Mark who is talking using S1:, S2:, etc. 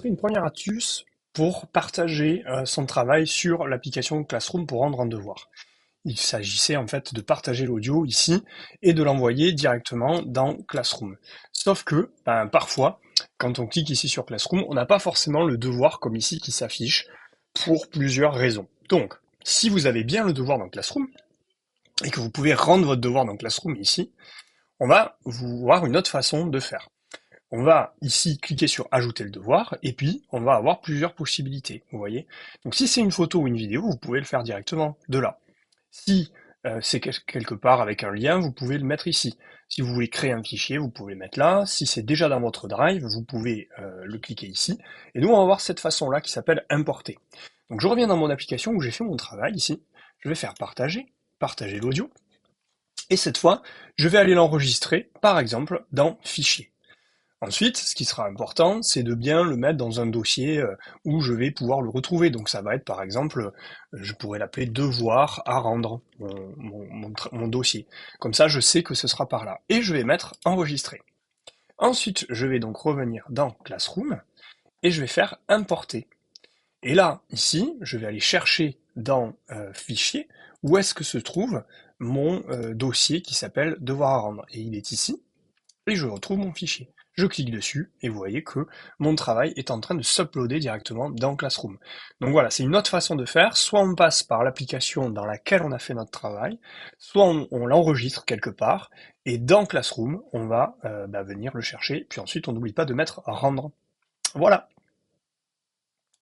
S1: Une première astuce pour partager son travail sur l'application Classroom pour rendre un devoir. Il s'agissait en fait de partager l'audio ici et de l'envoyer directement dans Classroom. Sauf que parfois, quand on clique ici sur Classroom, on n'a pas forcément le devoir comme ici qui s'affiche pour plusieurs raisons. Donc, si vous avez bien le devoir dans Classroom et que vous pouvez rendre votre devoir dans Classroom ici, on va vous voir une autre façon de faire. On va ici cliquer sur ajouter le devoir et puis on va avoir plusieurs possibilités, vous voyez. Donc si c'est une photo ou une vidéo, vous pouvez le faire directement de là. Si c'est quelque part avec un lien, vous pouvez le mettre ici. Si vous voulez créer un fichier, vous pouvez le mettre là. Si c'est déjà dans votre drive, vous pouvez le cliquer ici. Et nous, on va voir cette façon-là qui s'appelle importer. Donc je reviens dans mon application où j'ai fait mon travail ici. Je vais faire partager, partager l'audio. Et cette fois, je vais aller l'enregistrer, par exemple, dans fichier. Ensuite, ce qui sera important, c'est de bien le mettre dans un dossier où je vais pouvoir le retrouver. Donc ça va être par exemple, je pourrais l'appeler devoir à rendre, mon dossier. Comme ça, je sais que ce sera par là. Et je vais mettre enregistrer. Ensuite, je vais donc revenir dans Classroom et je vais faire importer. Et là, ici, je vais aller chercher dans fichier où est-ce que se trouve mon dossier qui s'appelle devoir à rendre. Et il est ici et je retrouve mon fichier. Je clique dessus et vous voyez que mon travail est en train de s'uploader directement dans Classroom. Donc voilà, c'est une autre façon de faire. Soit on passe par l'application dans laquelle on a fait notre travail, soit on l'enregistre quelque part et dans Classroom, on va venir le chercher. Puis ensuite, on n'oublie pas de mettre rendre. Voilà.